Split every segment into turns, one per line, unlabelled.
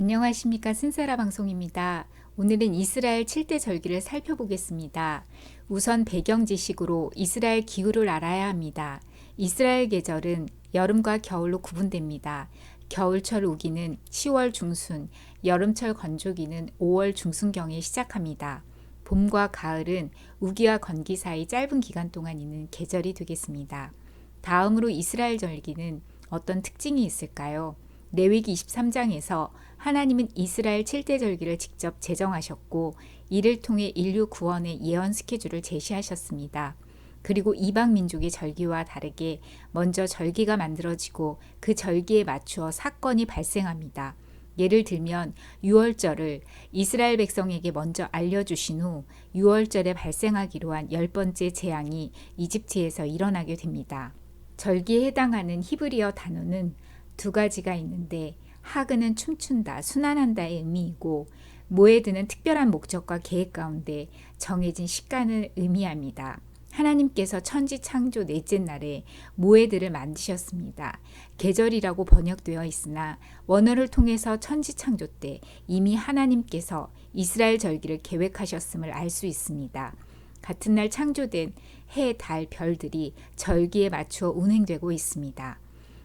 안녕하십니까. 순사라 방송입니다. 오늘은 이스라엘 7대 절기를 살펴보겠습니다. 우선 배경 지식으로 이스라엘 기후를 알아야 합니다. 이스라엘 계절은 여름과 겨울로 구분됩니다. 겨울철 우기는 10월 중순, 여름철 건조기는 5월 중순경에 시작합니다. 봄과 가을은 우기와 건기 사이 짧은 기간 동안 있는 계절이 되겠습니다. 다음으로 이스라엘 절기는 어떤 특징이 있을까요? 레위기 23장에서 하나님은 이스라엘 7대 절기를 직접 제정하셨고 이를 통해 인류 구원의 예언 스케줄을 제시하셨습니다. 그리고 이방 민족의 절기와 다르게 먼저 절기가 만들어지고 그 절기에 맞추어 사건이 발생합니다. 예를 들면 유월절을 이스라엘 백성에게 먼저 알려주신 후 유월절에 발생하기로 한 10번째 재앙이 이집트에서 일어나게 됩니다. 절기에 해당하는 히브리어 단어는 두 가지가 있는데 하그는 춤춘다, 순환한다의 의미이고 모에드는 특별한 목적과 계획 가운데 정해진 시간을 의미합니다. 하나님께서 천지 창조 넷째 날에 모에드를 만드셨습니다. 계절이라고 번역되어 있으나 원어를 통해서 천지 창조 때 이미 하나님께서 이스라엘 절기를 계획하셨음을 알 수 있습니다. 같은 날 창조된 해, 달, 별들이 절기에 맞추어 운행되고 있습니다.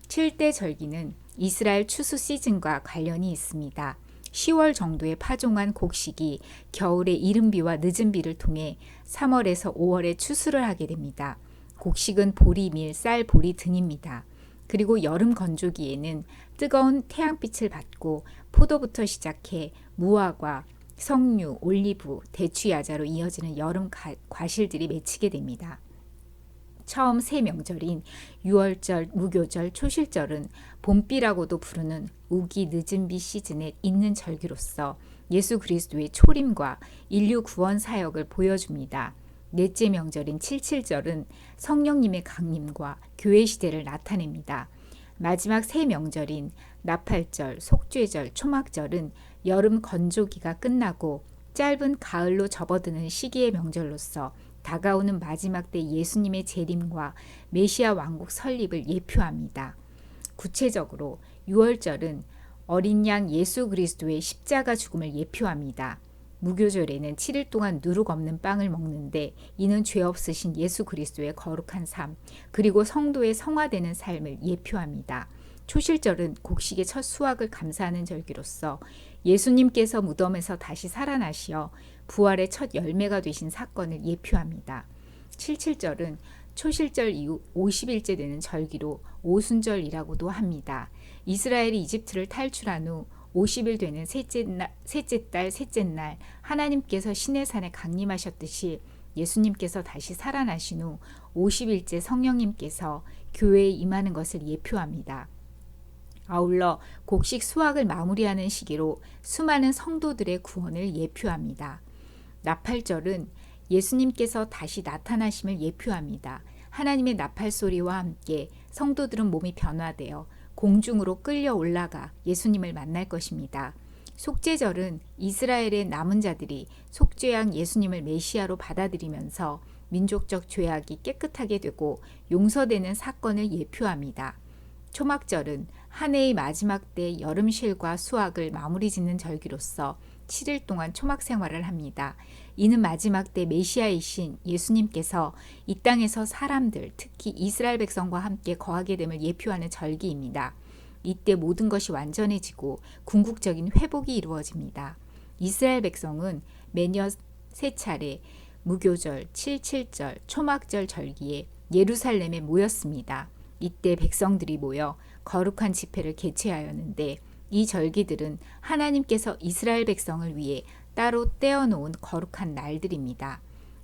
7대 절기는 이스라엘 추수 시즌과 관련이 있습니다. 10월 정도에 파종한 곡식이 겨울의 이른 비와 늦은 비를 통해 3월에서 5월에 추수를 하게 됩니다. 곡식은 보리, 밀, 쌀, 보리 등입니다. 그리고 여름 건조기에는 뜨거운 태양빛을 받고 포도부터 시작해 무화과, 석류, 올리브, 대추, 야자로 이어지는 여름 과실들이 맺히게 됩니다. 처음 새 명절인 유월절, 무교절, 초실절은 봄비라고도 부르는 우기 늦은 비 시즌에 있는 절기로서 예수 그리스도의 초림과 인류 구원 사역을 보여줍니다. 넷째 명절인 칠칠절은 성령님의 강림과 교회 시대를 나타냅니다. 마지막 새 명절인 나팔절, 속죄절, 초막절은 여름 건조기가 끝나고 짧은 가을로 접어드는 시기의 명절로서 다가오는 마지막 때 예수님의 재림과 메시아 왕국 설립을 예표합니다. 구체적으로 유월절은 어린 양 예수 그리스도의 십자가 죽음을 예표합니다. 무교절에는 7일 동안 누룩 없는 빵을 먹는데 이는 죄 없으신 예수 그리스도의 거룩한 삶, 그리고 성도의 성화되는 삶을 예표합니다. 초실절은 곡식의 첫 수확을 감사하는 절기로서 예수님께서 무덤에서 다시 살아나시어 부활의 첫 열매가 되신 사건을 예표합니다. 칠칠절은 초실절 이후 50일째 되는 절기로 오순절이라고도 합니다. 이스라엘이 이집트를 탈출한 후 50일 되는 셋째 달 셋째 날 하나님께서 시내산에 강림하셨듯이 예수님께서 다시 살아나신 후 50일째 성령님께서 교회에 임하는 것을 예표합니다. 아울러 곡식 수확을 마무리하는 시기로 수많은 성도들의 구원을 예표합니다. 나팔절은 예수님께서 다시 나타나심을 예표합니다. 하나님의 나팔 소리와 함께 성도들은 몸이 변화되어 공중으로 끌려 올라가 예수님을 만날 것입니다. 속죄절은 이스라엘의 남은 자들이 속죄양 예수님을 메시아로 받아들이면서 민족적 죄악이 깨끗하게 되고 용서되는 사건을 예표합니다. 초막절은 한 해의 마지막 때 여름실과 수확을 마무리 짓는 절기로서 7일 동안 초막 생활을 합니다. 이는 마지막 때 메시아이신 예수님께서 이 땅에서 사람들, 특히 이스라엘 백성과 함께 거하게 됨을 예표하는 절기입니다. 이때 모든 것이 완전해지고 궁극적인 회복이 이루어집니다. 이스라엘 백성은 매년 세 차례 무교절, 칠칠절, 초막절 절기에 예루살렘에 모였습니다. 이때 백성들이 모여 거룩한 집회를 개최하였는데 이 절기들은 하나님께서 이스라엘 백성을 위해 따로 떼어놓은 거룩한 날들입니다.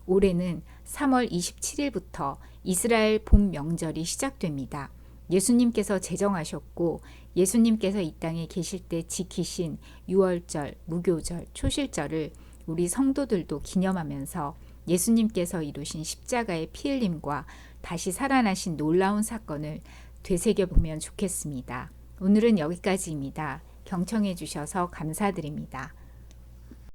올해는 3월 27일부터 이스라엘 봄 명절이 시작됩니다. 예수님께서 제정하셨고 예수님께서 이 땅에 계실 때 지키신 유월절, 무교절, 초실절을 우리 성도들도 기념하면서 예수님께서 이루신 십자가의 피 흘림과 다시 살아나신 놀라운 사건을 되새겨보면 좋겠습니다. 오늘은 여기까지입니다. 경청해 주셔서 감사드립니다.